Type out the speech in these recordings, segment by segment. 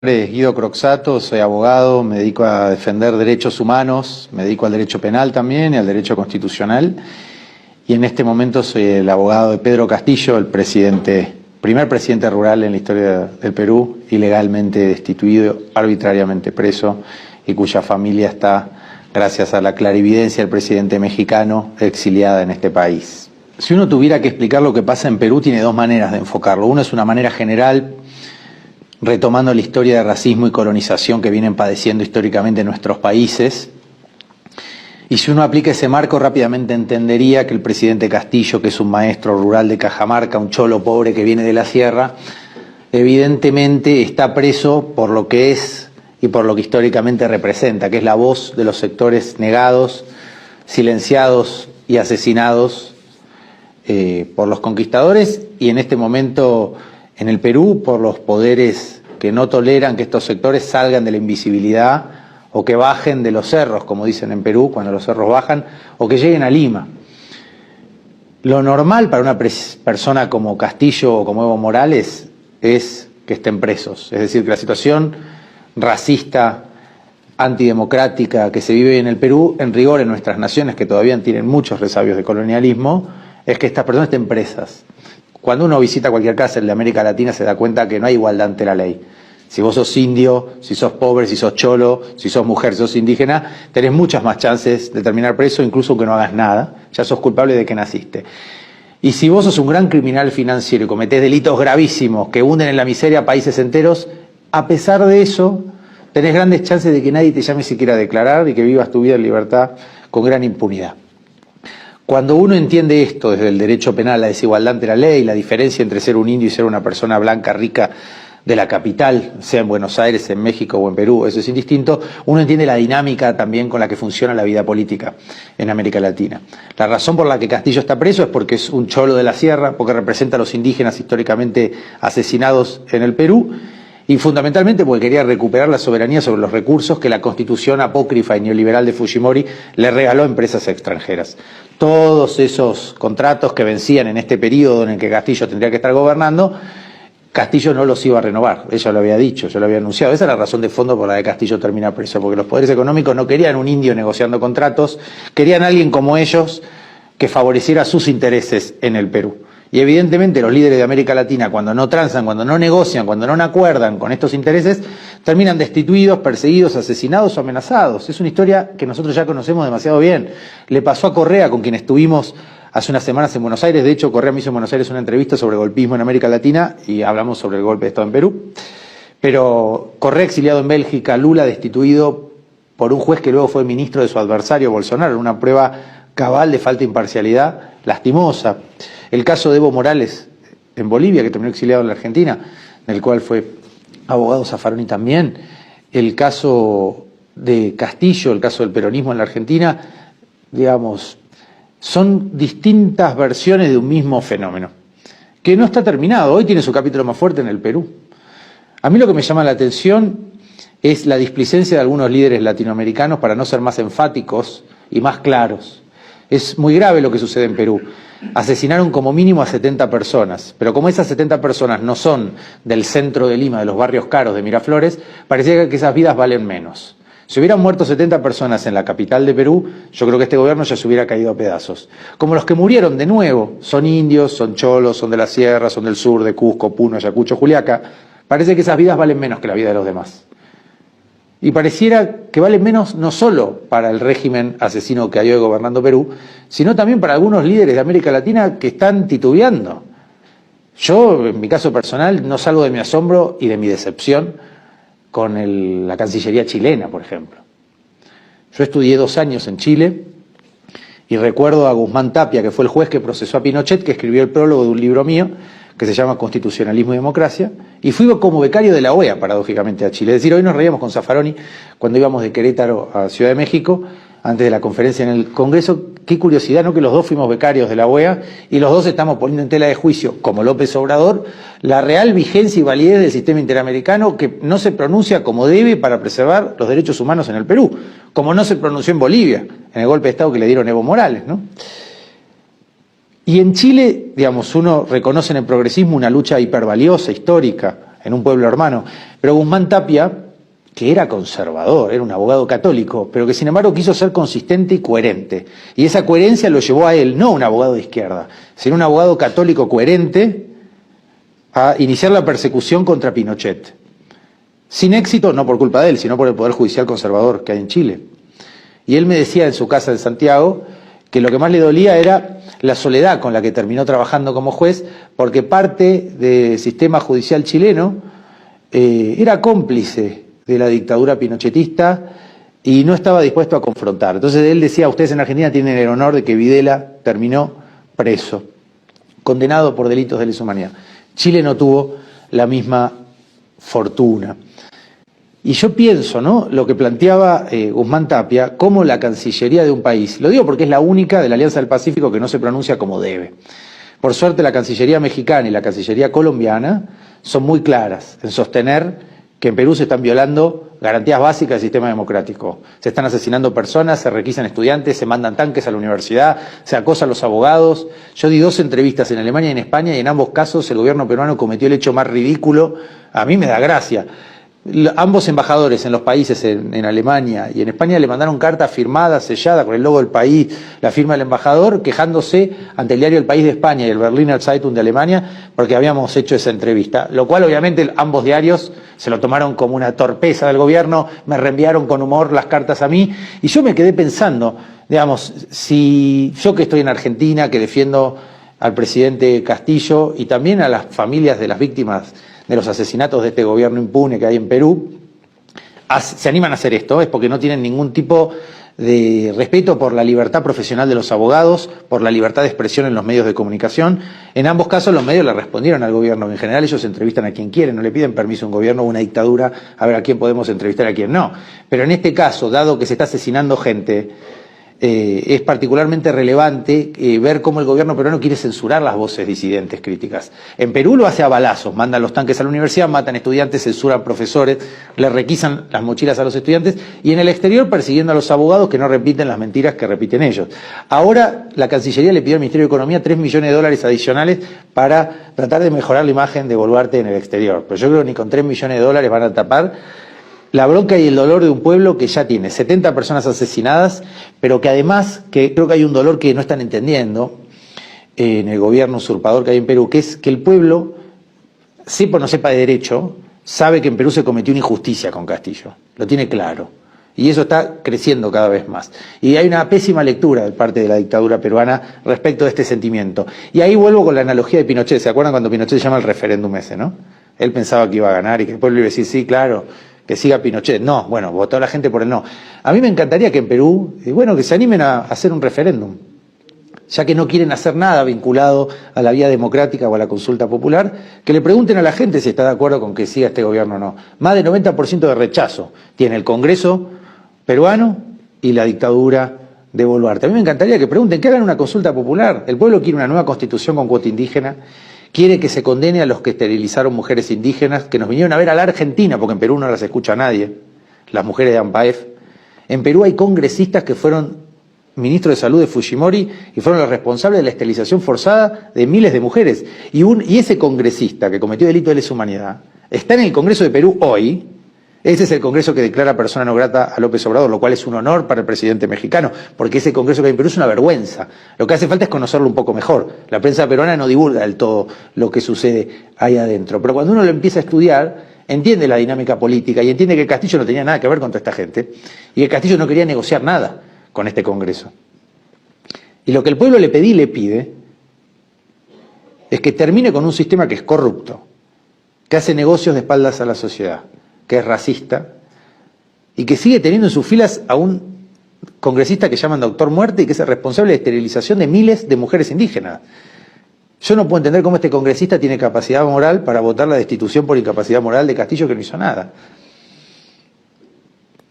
nombre es Guido Croxatto, soy abogado, me dedico a defender derechos humanos, me dedico al derecho penal también y al derecho constitucional. Y en este momento soy el abogado de Pedro Castillo, el primer presidente rural en la historia del Perú, ilegalmente destituido, arbitrariamente preso y cuya familia está, gracias a la clarividencia del presidente mexicano, exiliada en este país. Si uno tuviera que explicar lo que pasa en Perú, tiene dos maneras de enfocarlo. Una es una manera general, retomando la historia de racismo y colonización que vienen padeciendo históricamente nuestros países. Y si uno aplica ese marco, rápidamente entendería que el presidente Castillo, que es un maestro rural de Cajamarca, un cholo pobre que viene de la sierra, evidentemente está preso por lo que es y por lo que históricamente representa, que es la voz de los sectores negados, silenciados y asesinados por los conquistadores, y en este momento en el Perú por los poderes que no toleran que estos sectores salgan de la invisibilidad o que bajen de los cerros, como dicen en Perú, cuando los cerros bajan, o que lleguen a Lima. Lo normal para una persona como Castillo o como Evo Morales es que estén presos. Es decir, que la situación racista, antidemocrática que se vive en el Perú, en rigor en nuestras naciones que todavía tienen muchos resabios de colonialismo, es que estas personas estén presas. Cuando uno visita cualquier cárcel de América Latina se da cuenta que no hay igualdad ante la ley. Si vos sos indio, si sos pobre, si sos cholo, si sos mujer, si sos indígena, tenés muchas más chances de terminar preso, incluso aunque no hagas nada, ya sos culpable de que naciste. Y si vos sos un gran criminal financiero y cometés delitos gravísimos que hunden en la miseria a países enteros, a pesar de eso, tenés grandes chances de que nadie te llame siquiera a declarar y que vivas tu vida en libertad con gran impunidad. Cuando uno entiende esto desde el derecho penal, la desigualdad ante la ley, la diferencia entre ser un indio y ser una persona blanca, rica, de la capital, sea en Buenos Aires, en México o en Perú, eso es indistinto, uno entiende la dinámica también con la que funciona la vida política en América Latina. La razón por la que Castillo está preso es porque es un cholo de la sierra, porque representa a los indígenas históricamente asesinados en el Perú, y fundamentalmente porque quería recuperar la soberanía sobre los recursos que la constitución apócrifa y neoliberal de Fujimori le regaló a empresas extranjeras. Todos esos contratos que vencían en este periodo en el que Castillo tendría que estar gobernando, Castillo no los iba a renovar, ella lo había dicho, yo lo había anunciado. Esa es la razón de fondo por la que Castillo termina preso, porque los poderes económicos no querían un indio negociando contratos, querían a alguien como ellos que favoreciera sus intereses en el Perú. Y evidentemente los líderes de América Latina, cuando no transan, cuando no negocian, cuando no acuerdan con estos intereses, terminan destituidos, perseguidos, asesinados o amenazados. Es una historia que nosotros ya conocemos demasiado bien. Le pasó a Correa, con quien estuvimos hace unas semanas en Buenos Aires. De hecho, Correa me hizo en Buenos Aires una entrevista sobre golpismo en América Latina y hablamos sobre el golpe de Estado en Perú. Pero Correa exiliado en Bélgica, Lula destituido por un juez que luego fue ministro de su adversario Bolsonaro, una prueba cabal de falta de imparcialidad lastimosa. El caso de Evo Morales en Bolivia, que terminó exiliado en la Argentina, en el cual fue abogado Zaffaroni también. El caso de Castillo, el caso del peronismo en la Argentina, digamos, son distintas versiones de un mismo fenómeno, que no está terminado. Hoy tiene su capítulo más fuerte en el Perú. A mí lo que me llama la atención es la displicencia de algunos líderes latinoamericanos para no ser más enfáticos y más claros. Es muy grave lo que sucede en Perú. Asesinaron como mínimo a 70 personas, pero como esas 70 personas no son del centro de Lima, de los barrios caros de Miraflores, parecía que esas vidas valen menos. Si hubieran muerto 70 personas en la capital de Perú, yo creo que este gobierno ya se hubiera caído a pedazos. Como los que murieron de nuevo, son indios, son cholos, son de la sierra, son del sur, de Cusco, Puno, Ayacucho, Juliaca, parece que esas vidas valen menos que la vida de los demás. Y pareciera que vale menos no solo para el régimen asesino que hay hoy gobernando Perú, sino también para algunos líderes de América Latina que están titubeando. Yo, en mi caso personal, no salgo de mi asombro y de mi decepción con la Cancillería chilena, por ejemplo. Yo estudié 2 años en Chile y recuerdo a Guzmán Tapia, que fue el juez que procesó a Pinochet, que escribió el prólogo de un libro mío, que se llama Constitucionalismo y Democracia, y fui como becario de la OEA, paradójicamente, a Chile. Es decir, hoy nos reíamos con Zaffaroni cuando íbamos de Querétaro a Ciudad de México, antes de la conferencia en el Congreso. Qué curiosidad, ¿no?, que los dos fuimos becarios de la OEA y los dos estamos poniendo en tela de juicio, como López Obrador, la real vigencia y validez del sistema interamericano, que no se pronuncia como debe para preservar los derechos humanos en el Perú, como no se pronunció en Bolivia, en el golpe de Estado que le dieron Evo Morales, ¿no? Y en Chile, digamos, uno reconoce en el progresismo una lucha hipervaliosa, histórica, en un pueblo hermano. Pero Guzmán Tapia, que era conservador, era un abogado católico, pero que sin embargo quiso ser consistente y coherente. Y esa coherencia lo llevó a él, no un abogado de izquierda, sino un abogado católico coherente, a iniciar la persecución contra Pinochet. Sin éxito, no por culpa de él, sino por el Poder Judicial conservador que hay en Chile. Y él me decía en su casa en Santiago que lo que más le dolía era la soledad con la que terminó trabajando como juez, porque parte del sistema judicial chileno era cómplice de la dictadura pinochetista y no estaba dispuesto a confrontar. Entonces él decía, ustedes en Argentina tienen el honor de que Videla terminó preso, condenado por delitos de lesa humanidad. Chile no tuvo la misma fortuna. Y yo pienso, ¿no?, lo que planteaba Guzmán Tapia, como la Cancillería de un país, lo digo porque es la única de la Alianza del Pacífico que no se pronuncia como debe. Por suerte la Cancillería mexicana y la Cancillería colombiana son muy claras en sostener que en Perú se están violando garantías básicas del sistema democrático. Se están asesinando personas, se requisan estudiantes, se mandan tanques a la universidad, se acosa a los abogados. Yo di 2 entrevistas en Alemania y en España y en ambos casos el gobierno peruano cometió el hecho más ridículo. A mí me da gracia. Ambos embajadores en los países, en Alemania y en España, le mandaron carta firmada, sellada, con el logo del país, la firma del embajador, quejándose ante el diario El País de España y el Berliner Zeitung de Alemania porque habíamos hecho esa entrevista. Lo cual, obviamente, ambos diarios se lo tomaron como una torpeza del gobierno, me reenviaron con humor las cartas a mí, y yo me quedé pensando, digamos, si yo que estoy en Argentina, que defiendo al presidente Castillo y también a las familias de las víctimas de los asesinatos de este gobierno impune que hay en Perú, se animan a hacer esto, es porque no tienen ningún tipo de respeto por la libertad profesional de los abogados, por la libertad de expresión en los medios de comunicación. En ambos casos los medios le respondieron al gobierno. En general ellos entrevistan a quien quieren, no le piden permiso a un gobierno o una dictadura a ver a quién podemos entrevistar, a quién no. Pero en este caso, dado que se está asesinando gente, es particularmente relevante ver cómo el gobierno peruano quiere censurar las voces disidentes críticas. En Perú lo hace a balazos, mandan los tanques a la universidad, matan estudiantes, censuran profesores, le requisan las mochilas a los estudiantes, y en el exterior persiguiendo a los abogados que no repiten las mentiras que repiten ellos. Ahora la Cancillería le pidió al Ministerio de Economía $3 millones adicionales para tratar de mejorar la imagen de Boluarte en el exterior. Pero yo creo que ni con $3 millones van a tapar la bronca y el dolor de un pueblo que ya tiene 70 personas asesinadas, pero que además, que creo que hay un dolor que no están entendiendo en el gobierno usurpador que hay en Perú, que es que el pueblo, sepa o no sepa de derecho, sabe que en Perú se cometió una injusticia con Castillo, lo tiene claro, y eso está creciendo cada vez más. Y hay una pésima lectura de parte de la dictadura peruana respecto de este sentimiento. Y ahí vuelvo con la analogía de Pinochet. ¿Se acuerdan cuando Pinochet llama el referéndum ese, no? Él pensaba que iba a ganar y que el pueblo iba a decir, sí, claro, que siga Pinochet. No, bueno, votó la gente por el no. A mí me encantaría que en Perú, bueno, que se animen a hacer un referéndum, ya que no quieren hacer nada vinculado a la vía democrática o a la consulta popular, que le pregunten a la gente si está de acuerdo con que siga este gobierno o no. Más del 90% de rechazo tiene el Congreso peruano y la dictadura de Boluarte. A mí me encantaría que pregunten, que hagan una consulta popular. El pueblo quiere una nueva constitución con cuota indígena, quiere que se condene a los que esterilizaron mujeres indígenas, que nos vinieron a ver a la Argentina, porque en Perú no las escucha nadie, las mujeres de AMPAEF. En Perú hay congresistas que fueron ministros de salud de Fujimori y fueron los responsables de la esterilización forzada de miles de mujeres. Y ese congresista que cometió delito de lesa humanidad está en el Congreso de Perú hoy. Ese es el Congreso que declara persona no grata a López Obrador, lo cual es un honor para el presidente mexicano, porque ese Congreso que hay en Perú es una vergüenza. Lo que hace falta es conocerlo un poco mejor. La prensa peruana no divulga del todo lo que sucede ahí adentro, pero cuando uno lo empieza a estudiar, entiende la dinámica política y entiende que Castillo no tenía nada que ver con toda esta gente y que Castillo no quería negociar nada con este Congreso. Y lo que el pueblo le pedí y le pide es que termine con un sistema que es corrupto, que hace negocios de espaldas a la sociedad, que es racista, y que sigue teniendo en sus filas a un congresista que llaman Doctor Muerte y que es el responsable de esterilización de miles de mujeres indígenas. Yo no puedo entender cómo este congresista tiene capacidad moral para votar la destitución por incapacidad moral de Castillo, que no hizo nada.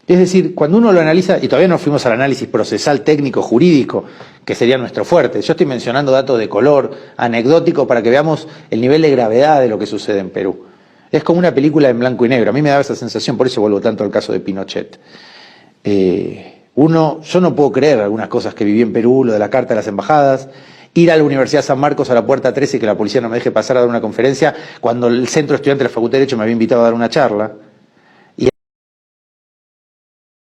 Es decir, cuando uno lo analiza, y todavía no fuimos al análisis procesal, técnico, jurídico, que sería nuestro fuerte. Yo estoy mencionando datos de color, anecdótico, para que veamos el nivel de gravedad de lo que sucede en Perú. Es como una película en blanco y negro. A mí me daba esa sensación, por eso vuelvo tanto al caso de Pinochet. Yo no puedo creer algunas cosas que viví en Perú, lo de la carta de las embajadas, ir a la Universidad San Marcos a la puerta 13 y que la policía no me deje pasar a dar una conferencia, cuando el centro estudiante de la Facultad de Derecho me había invitado a dar una charla.